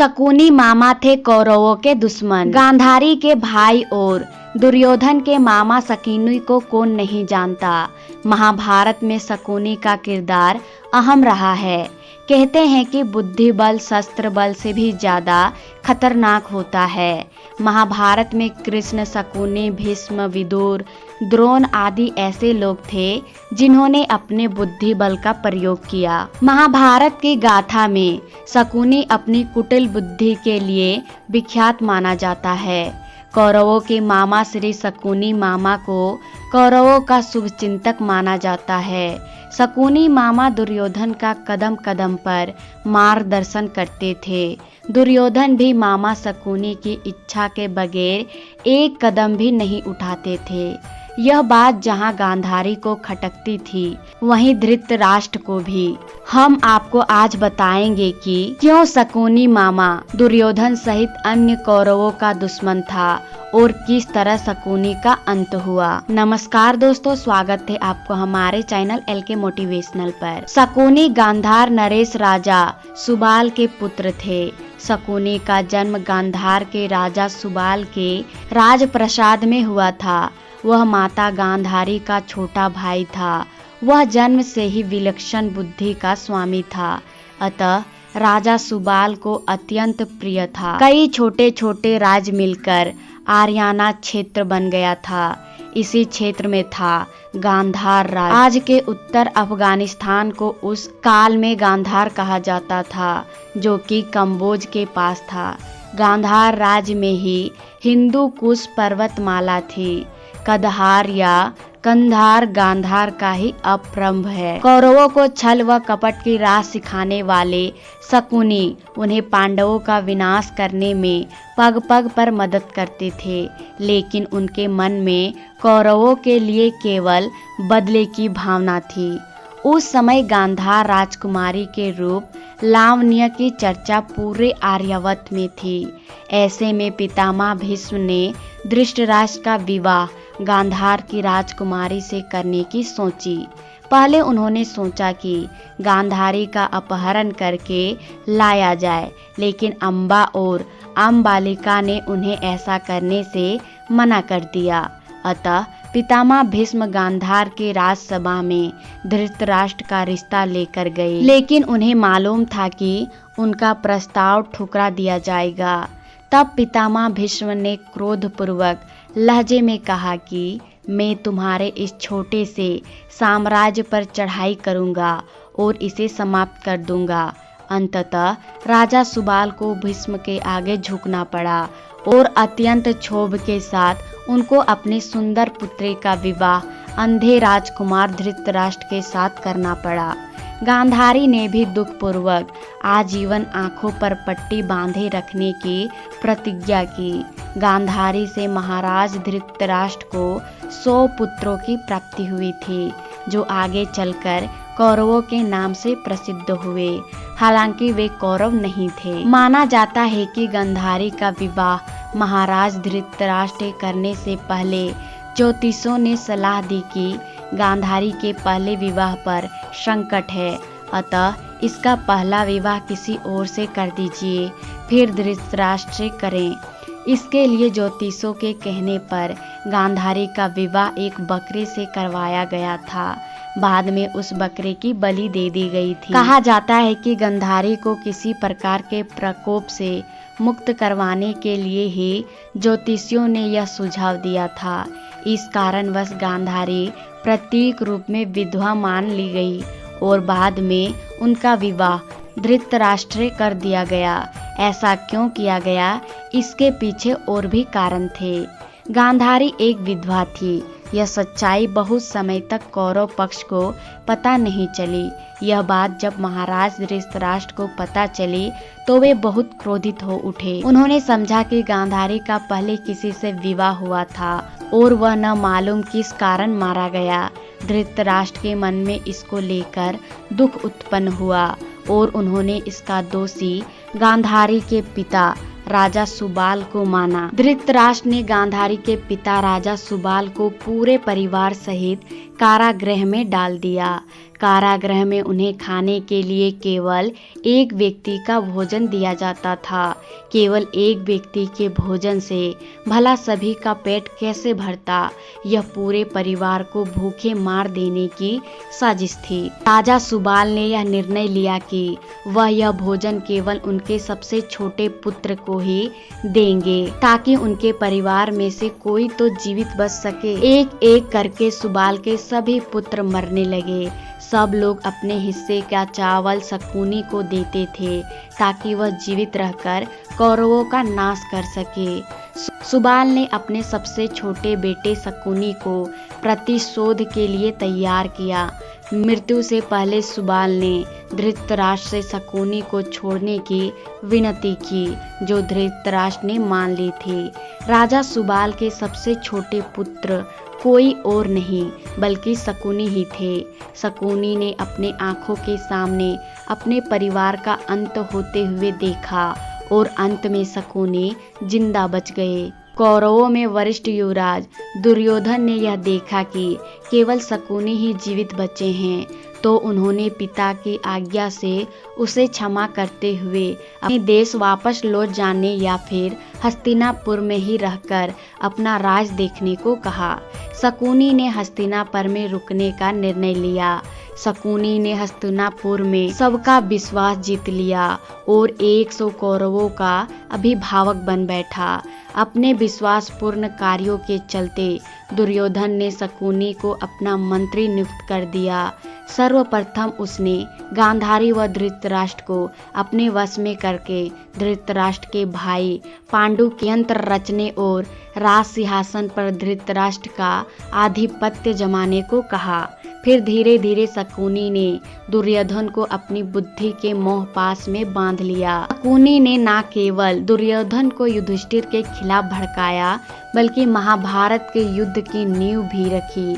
शकुनी मामा थे कौरवों के दुश्मन। गांधारी के भाई और दुर्योधन के मामा शकुनी को कौन नहीं जानता। महाभारत में शकुनी का किरदार अहम रहा है। कहते हैं कि बुद्धि बल शस्त्र बल से भी ज्यादा खतरनाक होता है। महाभारत में कृष्ण, शकुनी, भीष्म, विदुर, द्रोण आदि ऐसे लोग थे जिन्होंने अपने बुद्धि बल का प्रयोग किया। महाभारत की गाथा में शकुनी अपनी कुटिल बुद्धि के लिए विख्यात माना जाता है। कौरवों के मामा श्री शकुनी मामा को कौरवों का शुभचिंतक माना जाता है। शकुनी मामा दुर्योधन का कदम कदम पर मार्गदर्शन करते थे। दुर्योधन भी मामा शकुनी की इच्छा के बगैर एक कदम भी नहीं उठाते थे। यह बात जहां गांधारी को खटकती थी वहीं धृतराष्ट्र को भी। हम आपको आज बताएंगे कि क्यों शकुनी मामा दुर्योधन सहित अन्य कौरवों का दुश्मन था और किस तरह शकुनी का अंत हुआ। नमस्कार दोस्तों, स्वागत है आपको हमारे चैनल LK मोटिवेशनल पर। शकुनी गांधार नरेश राजा सुबाल के पुत्र थे। शकुनी का जन्म गांधार के राजा सुबाल के राजप्रसाद में हुआ था। वह माता गांधारी का छोटा भाई था। वह जन्म से ही विलक्षण बुद्धि का स्वामी था, अतः राजा सुबाल को अत्यंत प्रिय था। कई छोटे छोटे राज्य मिलकर आर्याना क्षेत्र बन गया था। इसी क्षेत्र में था गांधार राज्य। आज के उत्तर अफगानिस्तान को उस काल में गांधार कहा जाता था, जो कि कंबोज के पास था। गांधार राज्य में ही हिंदू कुश पर्वतमाला थी। कदहार या कंधार गांधार का ही अपभ्रंश है। कौरवों को छल व कपट की राह सिखाने वाले शकुनी उन्हें पांडवों का विनाश करने में पग पग पर मदद करते थे, लेकिन उनके मन में कौरवों के लिए केवल बदले की भावना थी। उस समय गांधार राजकुमारी के रूप लावण्य की चर्चा पूरे आर्यावर्त में थी। ऐसे में पितामह भीष्म ने धृतराष्ट्र का विवाह गांधार की राजकुमारी से करने की सोची। पहले उन्होंने सोचा कि गांधारी का अपहरण करके लाया जाए, लेकिन अम्बा और अम्बालिका ने उन्हें ऐसा करने से मना कर दिया। अतः पितामह भीष्म गांधार के राजसभा में धृतराष्ट्र का रिश्ता लेकर गए, लेकिन उन्हें मालूम था कि उनका प्रस्ताव ठुकरा दिया जाएगा। तब पितामह भीष्म ने क्रोधपूर्वक लहजे में कहा कि मैं तुम्हारे इस छोटे से साम्राज्य पर चढ़ाई करूंगा और इसे समाप्त कर दूंगा। अंततः राजा सुबाल को भीष्म के आगे झुकना पड़ा और अत्यंत क्षोभ के साथ उनको अपनी सुंदर पुत्री का विवाह अंधे राजकुमार धृतराष्ट्र के साथ करना पड़ा। गांधारी ने भी दुखपूर्वक आजीवन आंखों पर पट्टी बांधे रखने की प्रतिज्ञा की। गांधारी से महाराज धृतराष्ट्र को 100 पुत्रों की प्राप्ति हुई थी, जो आगे चलकर कौरवों के नाम से प्रसिद्ध हुए। हालांकि वे कौरव नहीं थे। माना जाता है कि गांधारी का विवाह महाराज धृतराष्ट्र करने से पहले ज्योतिषों ने सलाह दी कि गांधारी के पहले विवाह पर संकट है, अतः इसका पहला विवाह किसी और से कर दीजिए, फिर धृतराष्ट्र से करें। इसके लिए ज्योतिषों के कहने पर गांधारी का विवाह एक बकरे से करवाया गया था। बाद में उस बकरे की बलि दे दी गई थी। कहा जाता है कि गांधारी को किसी प्रकार के प्रकोप से मुक्त करवाने के लिए ही ज्योतिषियों ने यह सुझाव दिया था। इस कारणवश गांधारी प्रतीक रूप में विधवा मान ली गई और बाद में उनका विवाह धृतराष्ट्र से कर दिया गया। ऐसा क्यों किया गया, इसके पीछे और भी कारण थे। गांधारी एक विधवा थी। यह सच्चाई बहुत समय तक कौरव पक्ष को पता नहीं चली। यह बात जब महाराज धृतराष्ट्र को पता चली तो वे बहुत क्रोधित हो उठे। उन्होंने समझा कि गांधारी का पहले किसी से विवाह हुआ था और वह न मालूम किस कारण मारा गया। धृतराष्ट्र के मन में इसको लेकर दुख उत्पन्न हुआ और उन्होंने इसका दोषी गांधारी के पिता राजा सुबाल को माना। धृतराष्ट्र ने गांधारी के पिता राजा सुबाल को पूरे परिवार सहित कारागृह में डाल दिया। कारागृह में उन्हें खाने के लिए केवल एक व्यक्ति का भोजन दिया जाता था। केवल एक व्यक्ति के भोजन से भला सभी का पेट कैसे भरता? यह पूरे परिवार को भूखे मार देने की साजिश थी। राजा सुबाल ने यह निर्णय लिया कि वह यह भोजन केवल उनके सबसे छोटे पुत्र को ही देंगे, ताकि उनके परिवार में से कोई तो जीवित बच सके। एक एक करके सुबाल के सभी पुत्र मरने लगे। सब लोग अपने हिस्से का चावल शकुनी को देते थे, ताकि वह जीवित रहकर कौरवों का नाश कर सके। सुबाल ने अपने सबसे छोटे बेटे शकुनी को प्रतिशोध के लिए तैयार किया। मृत्यु से पहले सुबाल ने धृतराष्ट्र से शकुनी को छोड़ने की विनती की, जो धृतराष्ट्र ने मान ली थी। राजा सुबाल के सबसे छोटे पुत्र कोई और नहीं बल्कि शकुनी ही थे। शकुनी ने अपने आंखों के सामने अपने परिवार का अंत होते हुए देखा और अंत में शकुनी जिंदा बच गए। कौरवों में वरिष्ठ युवराज दुर्योधन ने यह देखा कि केवल शकुनी ही जीवित बचे हैं, तो उन्होंने पिता की आज्ञा से उसे क्षमा करते हुए अपने देश वापस लौट जाने या फिर हस्तिनापुर में ही रहकर अपना राज देखने को कहा। शकुनी ने हस्तिनापुर में रुकने का निर्णय लिया। शकुनी ने हस्तिनापुर में सबका विश्वास जीत लिया और 100 कौरवों का अभिभावक बन बैठा। अपने विश्वासपूर्ण कार्यों के चलते दुर्योधन ने शकुनी को अपना मंत्री नियुक्त कर दिया। सर्वप्रथम उसने गांधारी व धृतराष्ट्र को अपने वश में करके धृतराष्ट्र के भाई पांडु के यंत्र रचने और राज सिंहासन पर धृतराष्ट्र का आधिपत्य जमाने को कहा। फिर धीरे धीरे शकुनी ने दुर्योधन को अपनी बुद्धि के मोह पास में बांध लिया। शकुनी ने न केवल दुर्योधन को युधिष्ठिर के खिलाफ भड़काया, बल्कि महाभारत के युद्ध की नींव भी रखी।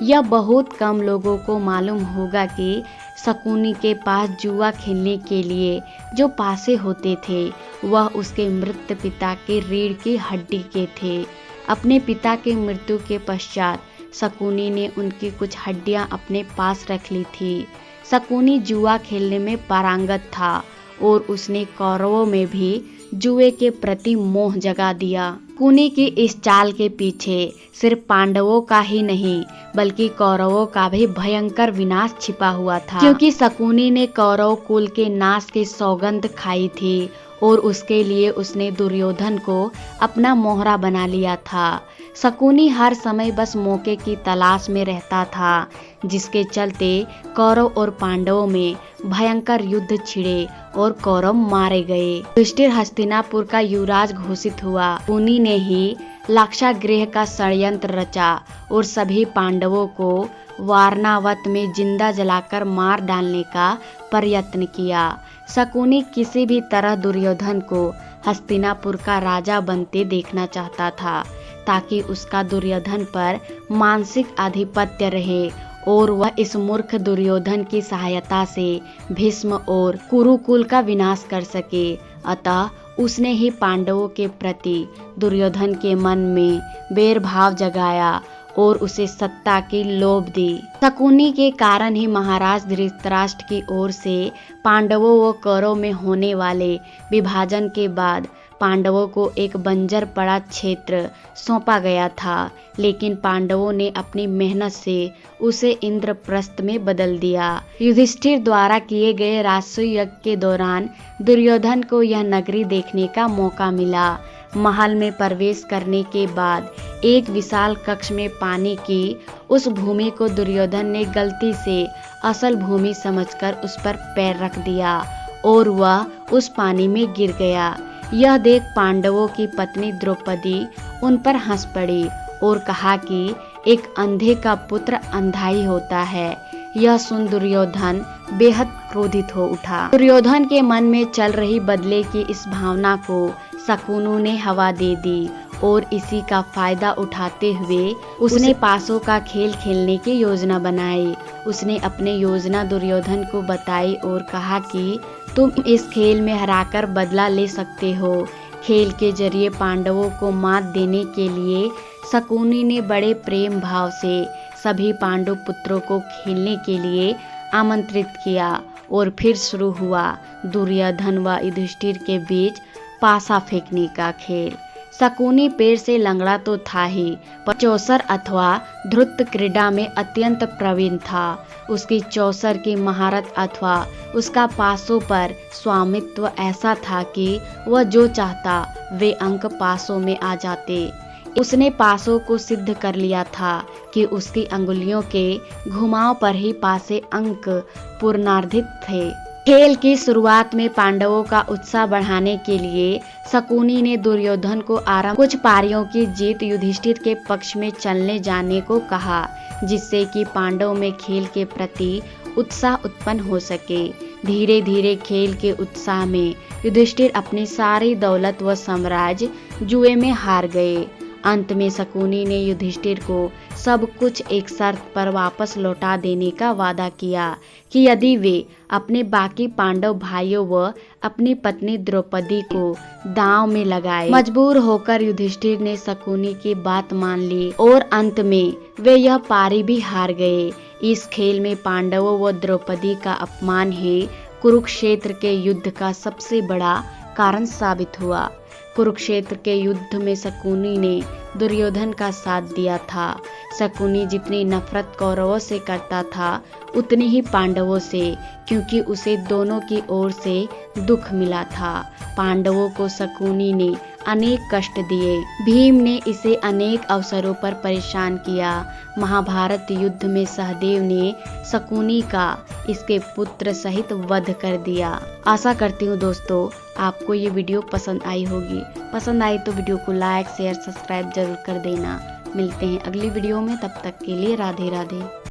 यह बहुत कम लोगों को मालूम होगा कि शकुनी के पास जुआ खेलने के लिए जो पासे होते थे, वह उसके मृत पिता के रीढ़ की हड्डी के थे। अपने पिता की मृत्यु के पश्चात शकुनी ने उनकी कुछ हड्डियां अपने पास रख ली थी। शकुनी जुआ खेलने में पारंगत था और उसने कौरवों में भी जुए के प्रति मोह जगा दिया। शकुनी की इस चाल के पीछे सिर्फ पांडवों का ही नहीं बल्कि कौरवों का भी भयंकर विनाश छिपा हुआ था, क्योंकि शकुनी ने कौरव कुल के नाश की सौगंध खाई थी और उसके लिए उसने दुर्योधन को अपना मोहरा बना लिया था। शकुनी हर समय बस मौके की तलाश में रहता था, जिसके चलते कौरव और पांडवों में भयंकर युद्ध छिड़े और कौरव मारे गए। युधिष्ठिर हस्तिनापुर का युवराज घोषित हुआ। उन्हीं ने ही लाक्षागृह का षड्यंत्र रचा और सभी पांडवों को वारणावत में जिंदा जलाकर मार डालने का प्रयत्न किया। शकुनी किसी भी तरह दुर्योधन को हस्तिनापुर का राजा बनते देखना चाहता था, ताकि उसका दुर्योधन पर मानसिक आधिपत्य रहे और वह इस मूर्ख दुर्योधन की सहायता से भीष्म और कुरुकुल का विनाश कर सके। अतः उसने ही पांडवों के प्रति दुर्योधन के मन में बैरभाव जगाया और उसे सत्ता की लोभ दी। शकुनी के कारण ही महाराज धृतराष्ट्र की ओर से पांडवों व कौरवों में होने वाले विभाजन के बाद पांडवों को एक बंजर पड़ा क्षेत्र सौंपा गया था, लेकिन पांडवों ने अपनी मेहनत से उसे इंद्रप्रस्थ में बदल दिया। युधिष्ठिर द्वारा किए गए राजसूय यज्ञ के दौरान दुर्योधन को यह नगरी देखने का मौका मिला। महल में प्रवेश करने के बाद एक विशाल कक्ष में पानी की उस भूमि को दुर्योधन ने गलती से असल भूमि समझकर उस पर पैर रख दिया और वह उस पानी में गिर गया। यह देख पांडवों की पत्नी द्रौपदी उन पर हंस पड़ी और कहा कि एक अंधे का पुत्र अंधा ही होता है। यह सुन दुर्योधन बेहद क्रोधित हो उठा। दुर्योधन के मन में चल रही बदले की इस भावना को शकुनी ने हवा दे दी और इसी का फायदा उठाते हुए उसने पासों का खेल खेलने की योजना बनाई। उसने अपनी योजना दुर्योधन को बताई और कहा कि तुम इस खेल में हराकर बदला ले सकते हो। खेल के जरिए पांडवों को मात देने के लिए शकुनी ने बड़े प्रेम भाव से सभी पांडु पुत्रों को खेलने के लिए आमंत्रित किया और फिर शुरू हुआ दुर्योधन व युधिष्ठिर के बीच पासा फेंकने का खेल। शकुनी पैर से लंगड़ा तो था ही, पर चौसर अथवा धृत क्रीड़ा में अत्यंत प्रवीण था। उसकी चौसर की महारत अथवा उसका पासों पर स्वामित्व ऐसा था कि वह जो चाहता वे अंक पासों में आ जाते। उसने पासों को सिद्ध कर लिया था कि उसकी अंगुलियों के घुमाव पर ही पासे अंक पूर्णार्जित थे। खेल की शुरुआत में पांडवों का उत्साह बढ़ाने के लिए शकुनी ने दुर्योधन को आरंभ कुछ पारियों की जीत युधिष्ठिर के पक्ष में चलने जाने को कहा, जिससे कि पांडवों में खेल के प्रति उत्साह उत्पन्न हो सके। धीरे धीरे खेल के उत्साह में युधिष्ठिर अपनी सारी दौलत व साम्राज्य जुए में हार गए। अंत में शकुनी ने युधिष्ठिर को सब कुछ एक शर्त पर वापस लौटा देने का वादा किया कि यदि वे अपने बाकी पांडव भाइयों व अपनी पत्नी द्रौपदी को दांव में लगाए। मजबूर होकर युधिष्ठिर ने शकुनी की बात मान ली और अंत में वे यह पारी भी हार गए। इस खेल में पांडवों व द्रौपदी का अपमान ही कुरुक्षेत्र के युद्ध का सबसे बड़ा कारण साबित हुआ। कुरुक्षेत्र के युद्ध में शकुनी ने दुर्योधन का साथ दिया था। शकुनी जितनी नफरत कौरवों से करता था उतनी ही पांडवों से, क्योंकि उसे दोनों की ओर से दुख मिला था। पांडवों को शकुनी ने अनेक कष्ट दिए। भीम ने इसे अनेक अवसरों पर परेशान किया। महाभारत युद्ध में सहदेव ने शकुनी का इसके पुत्र सहित वध कर दिया। आशा करती हूँ दोस्तों आपको ये वीडियो पसंद आई होगी। पसंद आई तो वीडियो को लाइक शेयर सब्सक्राइब जरूर कर देना। मिलते हैं अगली वीडियो में, तब तक के लिए राधे राधे।